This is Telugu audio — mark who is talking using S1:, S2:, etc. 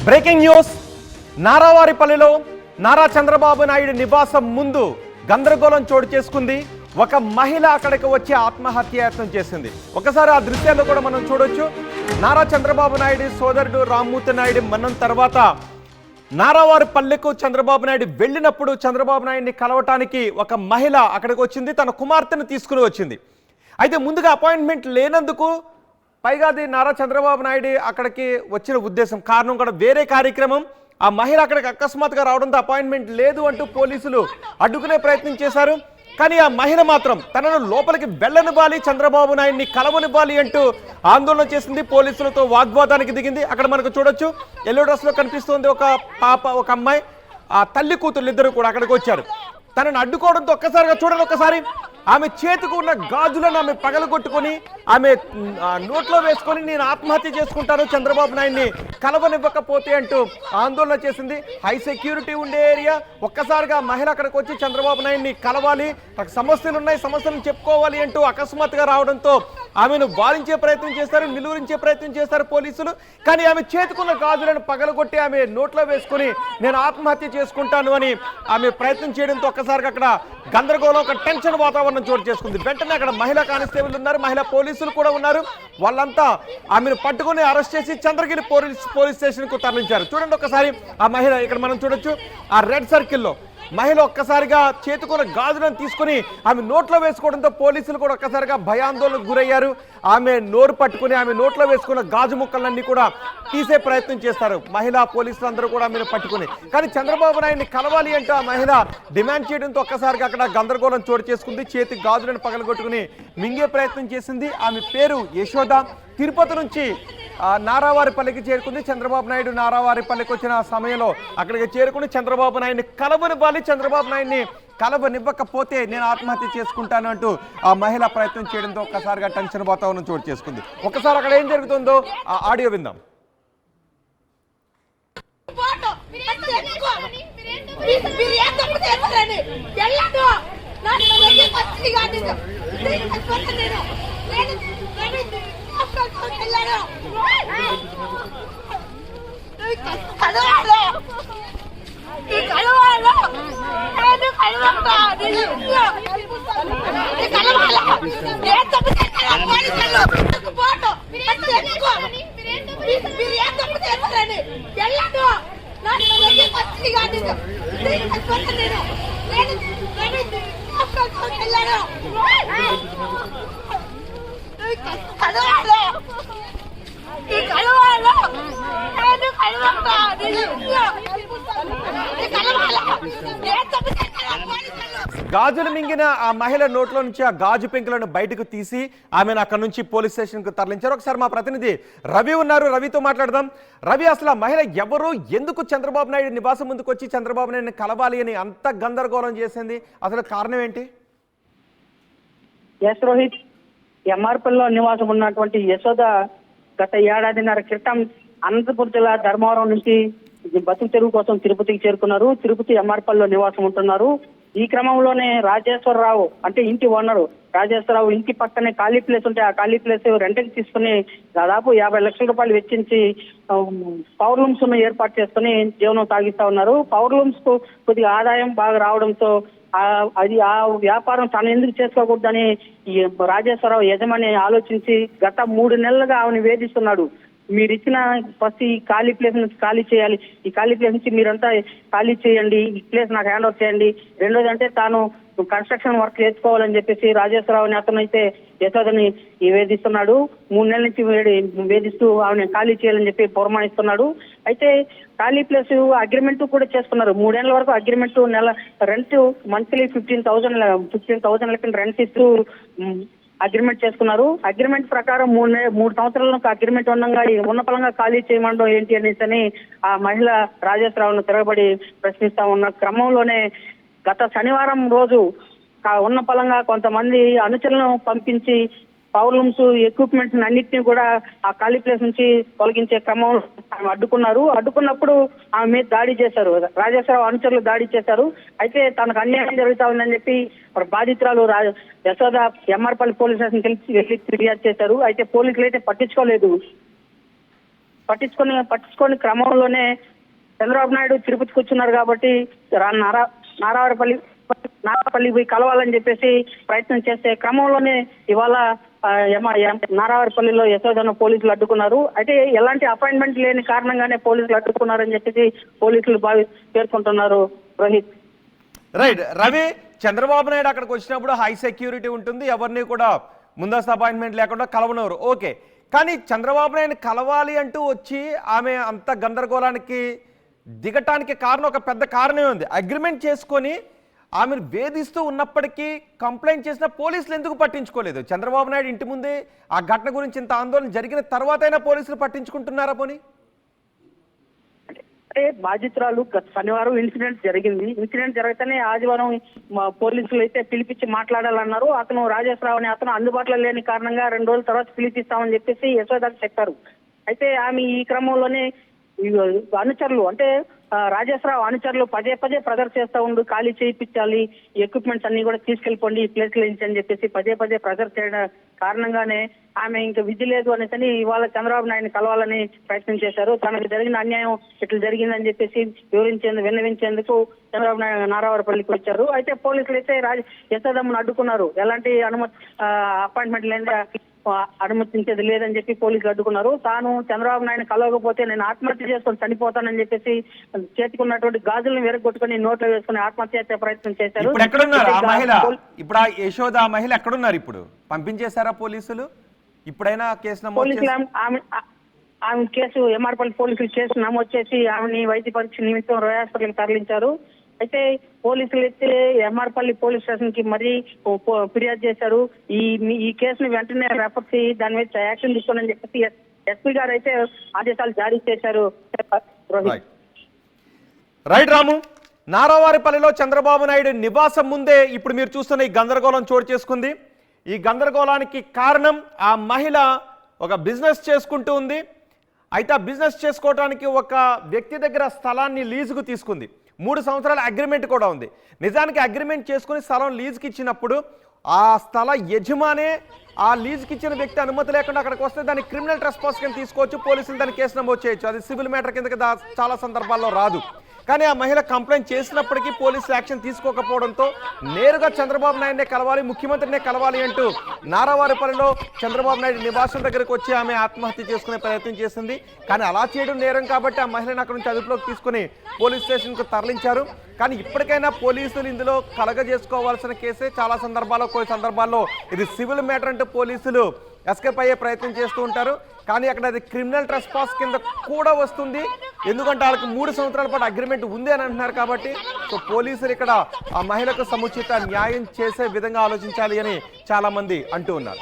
S1: Breaking news. నారావారిపల్లిలో నారా చంద్రబాబు నాయుడు నివాసం ముందు గందరగోళం చోటు చేసుకుంది. ఒక మహిళ అక్కడికి వచ్చి ఆత్మహత్యాయత్నం చేసింది. ఒకసారి ఆ దృశ్యాల్లో కూడా మనం చూడొచ్చు. నారా చంద్రబాబు నాయుడు సోదరుడు రామ్మూర్తి నాయుడు మరణం తర్వాత నారావారిపల్లెకు చంద్రబాబు నాయుడు వెళ్ళినప్పుడు చంద్రబాబు నాయుడిని కలవటానికి ఒక మహిళ అక్కడికి వచ్చింది. తన కుమార్తెను తీసుకుని వచ్చింది. అయితే ముందుగా అపాయింట్మెంట్ లేనందుకు, పైగా అది నారా చంద్రబాబు నాయుడు అక్కడికి వచ్చిన ఉద్దేశం కారణం కూడా వేరే కార్యక్రమం. ఆ మహిళ అక్కడికి అకస్మాత్తుగా రావడంతో అపాయింట్మెంట్ లేదు అంటూ పోలీసులు అడ్డుకునే ప్రయత్నం చేశారు. కానీ ఆ మహిళ మాత్రం తనను లోపలికి వెళ్ళనివ్వాలి, చంద్రబాబు నాయుడిని కలవనివ్వాలి అంటూ ఆందోళన చేసింది. పోలీసులతో వాగ్వాదానికి దిగింది. అక్కడ మనకు చూడొచ్చు, ఎల్లో డ్రెస్ లో కనిపిస్తుంది ఒక పాప, ఒక అమ్మాయి, ఆ తల్లి కూతురు ఇద్దరు కూడా అక్కడికి వచ్చారు. తనను అడ్డుకోవడంతో ఒక్కసారిగా చూడండి, ఒక్కసారి ఆమె చేతికి ఉన్న గాజులను ఆమె పగలగొట్టుకొని ఆమె నోట్లో వేసుకొని నేను ఆత్మహత్య చేసుకుంటాను చంద్రబాబు నాయుడిని కలవనివ్వకపోతే అంటూ ఆందోళన చేసింది. హై సెక్యూరిటీ ఉండే ఏరియా. ఒక్కసారిగా మహిళ అక్కడికి వచ్చి చంద్రబాబు నాయుడిని కలవాలి, నాకు సమస్యలు ఉన్నాయి, సమస్యలను చెప్పుకోవాలి అంటూ అకస్మాత్తుగా రావడంతో ఆమెను వారించే ప్రయత్నం చేస్తారు, నిలువరించే ప్రయత్నం చేస్తారు పోలీసులు. కానీ ఆమె చేతుకున్న గాజులను పగలగొట్టి ఆమె నోట్లో వేసుకొని నేను ఆత్మహత్య చేసుకుంటాను అని ఆమె ప్రయత్నం చేయడంతో ఒక్కసారిగా అక్కడ గందరగోళం, ఒక టెన్షన్ వాతావరణం చోటు చేసుకుంది. వెంటనే అక్కడ మహిళా కానిస్టేబుల్ ఉన్నారు, మహిళా పోలీసులు కూడా ఉన్నారు. వాళ్ళంతా ఆమెను పట్టుకుని అరెస్ట్ చేసి చంద్రగిరి పోలీస్ స్టేషన్ కు తరలించారు. చూడండి ఒకసారి ఆ మహిళ, ఇక్కడ మనం చూడొచ్చు ఆ రెడ్ సర్కిల్లో మహిళ ఒక్కసారిగా చేతుకున్న గాజులను తీసుకుని ఆమె నోట్లో వేసుకోవడంతో పోలీసులు కూడా ఒక్కసారిగా భయాందోళనకు గురయ్యారు. ఆమె నోరు పట్టుకుని ఆమె నోట్లో వేసుకున్న గాజు ముక్కలన్నీ కూడా తీసే ప్రయత్నం చేస్తారు మహిళా పోలీసులు అందరూ కూడా ఆమెను పట్టుకుని. కానీ చంద్రబాబు నాయుడిని కలవాలి అంటూ ఆ మహిళ డిమాండ్ చేయడంతో ఒక్కసారిగా అక్కడ గందరగోళం చోటు చేసుకుంది. చేతి గాజులను పగలగొట్టుకుని మింగే ప్రయత్నం చేసింది. ఆమె పేరు యశోద. తిరుపతి నుంచి నారావారిపల్లికి చేరుకుంది. చంద్రబాబు నాయుడు నారావారిపల్లికి వచ్చిన సమయంలో అక్కడికి చేరుకుని చంద్రబాబు నాయుడిని కలవనివ్వాలి, చంద్రబాబు నాయుడిని కలవనివ్వకపోతే నేను ఆత్మహత్య చేసుకుంటాను అంటూ ఆ మహిళ ప్రయత్నం చేయడంతో ఒక్కసారిగా టెన్షన్ వాతావరణం చోటు చేసుకుంది. ఒకసారి అక్కడ ఏం జరుగుతుందో ఆ ఆడియో విందాం. గాజులు మింగిన ఆ మహిళ నోట్లో నుంచి ఆ గాజు పెంకులను బయటకు తీసి ఆమెను అక్కడ నుంచి పోలీస్ స్టేషన్ కు తరలించారు. ఒకసారి మా ప్రతినిధి రవి ఉన్నారు, రవితో మాట్లాడదాం. రవి, అసలు ఆ మహిళ ఎవరు, ఎందుకు చంద్రబాబు నాయుడు నివాసం ముందుకు వచ్చి చంద్రబాబు నాయుడిని కలవాలి అని అంత గందరగోళం చేసింది? అసలు కారణం ఏంటి?
S2: ఎస్ రోహిత్, ఎంఆర్పల్లిలో నివాసం ఉన్నటువంటి యశోద గత ఏడాదిన్నర క్రితం అనంతపురం జిల్లా ధర్మవరం నుంచి బతుకు తెరువు కోసం తిరుపతికి చేరుకున్నారు. తిరుపతి ఎంఆర్పల్లిలో నివాసం ఉంటున్నారు. ఈ క్రమంలోనే రాజేశ్వరరావు, అంటే ఇంటి ఓనరు రాజేశ్వరరావు ఇంటి పక్కనే ఖాళీ ప్లేస్ ఉంటే ఆ ఖాళీ ప్లేస్ రెంట్కి తీసుకుని దాదాపు 50 లక్షల రూపాయలు వెచ్చించి పవర్ లూమ్స్ ఏర్పాటు చేసుకుని జీవనం సాగిస్తా ఉన్నారు. పవర్ లూమ్స్ కు కొద్దిగా ఆదాయం బాగా రావడంతో అది ఆ వ్యాపారం తను ఎందుకు చేసుకోకూడదని ఈ రాజేశ్వరరావు యజమాని ఆలోచించి గత 3 నెలలుగా ఆమెను వేధిస్తున్నాడు. మీరు ఇచ్చిన ఫస్ట్ ఈ ఖాళీ ప్లేస్ నుంచి ఖాళీ చేయాలి, ఈ ఖాళీ ప్లేస్ నుంచి మీరంతా ఖాళీ చేయండి, ఈ ప్లేస్ నాకు హ్యాండ్ ఓవర్ చేయండి. రెండోది అంటే తాను కన్స్ట్రక్షన్ వర్క్ చేసుకోవాలని చెప్పేసి రాజేశ్వరరావుని అతనైతే యశోదని వేధిస్తున్నాడు. 3 నెలల నుంచి వేధిస్తూ ఆమెను ఖాళీ చేయాలని చెప్పి పురమాయిస్తున్నాడు. అయితే ఖాళీ ప్లేస్ అగ్రిమెంట్ కూడా చేసుకున్నారు. 3 ఏళ్ల వరకు అగ్రిమెంట్, నెల రెంట్ మంత్లీ 15,000 లెక్కన రెంట్ ఇస్తూ అగ్రిమెంట్ చేసుకున్నారు. అగ్రిమెంట్ ప్రకారం 3 సంవత్సరాలకు అగ్రిమెంట్ ఉన్న పలంగా ఖాళీ చేయమండం ఏంటి అనేసి ఆ మహిళ రాజేశ్వరరావును తిరగబడి ప్రశ్నిస్తా ఉన్న క్రమంలోనే గత శనివారం రోజు ఉన్న పలంగా కొంతమంది అనుచరులను పంపించి పవర్ లూమ్స్ ఎక్విప్మెంట్స్ అన్నింటినీ కూడా ఆ ఖాళీ ప్లేస్ నుంచి తొలగించే క్రమంలో అడ్డుకున్నప్పుడు ఆమె మీద దాడి చేశారు. రాజేశ్వరరావు అనుచరులు దాడి చేశారు. అయితే తనకు అన్యాయం జరుగుతా ఉందని చెప్పి బాధితురాలు యశోద ఎంఆర్పల్లి పోలీస్ స్టేషన్ వెళ్ళి ఫిర్యాదు చేశారు. అయితే పోలీసులు అయితే పట్టించుకోలేదు. పట్టించుకొని క్రమంలోనే చంద్రబాబు నాయుడు తిరుపతికి వచ్చున్నారు కాబట్టి నారావారిపల్లి పోయి కలవాలని చెప్పేసి ప్రయత్నం చేసే క్రమంలోనే ఇవాళ నారావారిపల్లిలో యశోదను పోలీసులు అడ్డుకున్నారు. అయితే ఎలాంటి అపాయింట్మెంట్ లేని కారణంగానే పోలీసులు అడ్డుకున్నారని చెప్పేసి పోలీసులు పేర్కొంటున్నారు. రోహిత్,
S1: రైట్. రవి, చంద్రబాబు నాయుడు అక్కడికి వచ్చినప్పుడు హై సెక్యూరిటీ ఉంటుంది, ఎవరిని కూడా ముందస్తు అపాయింట్మెంట్ లేకుండా కలవనವರು, ఓకే. కానీ చంద్రబాబు నాయుడు కలవాలి అంటూ వచ్చి ఆమె అంత గందరగోళానికి దిగటానికి కారణం, ఒక పెద్ద కారణమే ఉంది. అగ్రిమెంట్ చేసుకొని ఆమెను వేధిస్తూ ఉన్నప్పటికీ కంప్లైంట్ చేసిన పోలీసులు ఎందుకు పట్టించుకోలేదు? చంద్రబాబు నాయుడు ఇంటి ముందే ఆ ఘటన గురించి ఇంత ఆందోళన జరిగిన తర్వాతైనా పోలీసులు పట్టించుకుంటున్నారా పోనీ?
S2: అంటే బాధితురాలు గత శనివారం ఇన్సిడెంట్ జరిగింది. ఇన్సిడెంట్ జరిగితేనే ఆదివారం పోలీసులు అయితే పిలిపించి మాట్లాడాలన్నారు. అతను రాజేశ్వరరావు అనే అతను అందుబాటులో లేని కారణంగా 2 రోజుల తర్వాత పిలిపిస్తామని చెప్పేసి యశోదకు చెప్పారు. అయితే ఆమె ఈ క్రమంలోనే అనుచరులు, అంటే రాజేశ్వరరావు అనుచరులు పదే ప్రెజర్ చేస్తూ ఉండు, ఖాళీ చేయించాలి, ఎక్విప్మెంట్స్ అన్ని కూడా తీసుకెళ్ళిపోండి ఈ ప్లేస్ నుంచి అని చెప్పేసి పదే ప్రెజర్ చేయడం కారణంగానే ఆమె ఇంకా విధి లేదు అనేసి ఇవాళ చంద్రబాబు నాయుడిని కలవాలని ప్రయత్నం చేశారు. తనకు జరిగిన అన్యాయం ఇట్లా జరిగిందని చెప్పేసి విన్నవించేందుకు చంద్రబాబు నాయుడు నారావారిపల్లికి వచ్చారు. అయితే పోలీసులు అయితే యశోదమ్మను అడ్డుకున్నారు. ఎలాంటి అపాయింట్మెంట్ లేదా అనుమతించేది లేదని చెప్పి పోలీసులు అడ్డుకున్నారు. తాను చంద్రబాబు నాయుడు కలవకపోతే నేను ఆత్మహత్య చేసుకొని చనిపోతానని చెప్పేసి చేతికి ఉన్నటువంటి గాజులను వెరగొట్టుకుని నోట్లో వేసుకుని ఆత్మహత్య ప్రయత్నం చేశారు.
S1: ఇప్పుడు ఎక్కడున్నారు ఆ మహిళ? ఇప్పుడు ఆ యశోద ఆ మహిళ ఎక్కడున్నారు? ఇప్పుడు పంపించేశారా పోలీసులు? ఇప్పుడైనా కేసు నమోదు?
S2: ఆమె కేసు ఎంఆర్పల్లి పోలీసులు కేసు నమోదు చేసి ఆమెని వైద్య పరీక్ష నిమిత్తం రోయల్ హాస్పిటల్కి తరలించారు. అయితే పోలీసులు అయితే ఎంఆర్పల్లి పోలీస్ స్టేషన్ కి మరీ ఫిర్యాదు చేశారు. ఈ కేసును వెంటనే రెఫర్ చేయి దాని మీద యాక్షన్ తీసుకోవాలని చెప్పేసి ఎస్పీ గారు అయితే ఆదేశాలు జారీ చేశారు.
S1: రైట్ రాము, నారావారిపల్లిలో చంద్రబాబు నాయుడు నివాసం ముందే ఇప్పుడు మీరు చూస్తున్న ఈ గందరగోళం చోటు చేసుకుంది. ఈ గందరగోళానికి కారణం ఆ మహిళ ఒక బిజినెస్ చేసుకుంటూ ఉంది. అయితే ఆ బిజినెస్ చేసుకోవడానికి ఒక వ్యక్తి దగ్గర స్థలాన్ని లీజుకు తీసుకుంది. 3 సంవత్సరాల అగ్రిమెంట్ కూడా ఉంది. నిజానికి అగ్రిమెంట్ చేసుకుని స్థలం లీజుకి ఇచ్చినప్పుడు ఆ స్థల యజమానే ఆ లీజుకి ఇచ్చిన వ్యక్తి అనుమతి లేకుండా అక్కడికి వస్తే దాన్ని క్రిమినల్ ట్రెస్పాస్ కింద తీసుకోవచ్చు, పోలీసులు దాన్ని కేసు నమోదు చేయొచ్చు. అది సివిల్ మ్యాటర్ కిందకి చాలా సందర్భాల్లో రాదు. కానీ ఆ మహిళ కంప్లైంట్ చేసినప్పటికీ పోలీసులు యాక్షన్ తీసుకోకపోవడంతో నేరుగా చంద్రబాబు నాయుడునే కలవాలి, ముఖ్యమంత్రినే కలవాలి అంటూ నారావారిపల్లిలో చంద్రబాబు నాయుడు నివాసం దగ్గరికి వచ్చి ఆమె ఆత్మహత్య చేసుకునే ప్రయత్నం చేసింది. కానీ అలా చేయడం నేరం కాబట్టి ఆ మహిళను అక్కడి నుంచి అదుపులోకి తీసుకుని పోలీస్ స్టేషన్కు తరలించారు. కానీ ఇప్పటికైనా పోలీసులు ఇందులో కలగజేసుకోవాల్సిన కేసే. కొన్ని సందర్భాల్లో ఇది సివిల్ మ్యాటర్ అంటూ పోలీసులు ఎస్కేప్ అయ్యే ప్రయత్నం చేస్తూ ఉంటారు. కానీ అక్కడ అది క్రిమినల్ ట్రెస్పాస్ కింద కూడా వస్తుంది. ఎందుకంటే వాళ్ళకి 3 సంవత్సరాల పాటు అగ్రిమెంట్ ఉంది అని అంటున్నారు కాబట్టి. సో పోలీసులు ఇక్కడ ఆ మహిళకు సముచిత న్యాయం చేసే విధంగా ఆలోచించాలి అని చాలా మంది అంటూ ఉన్నారు.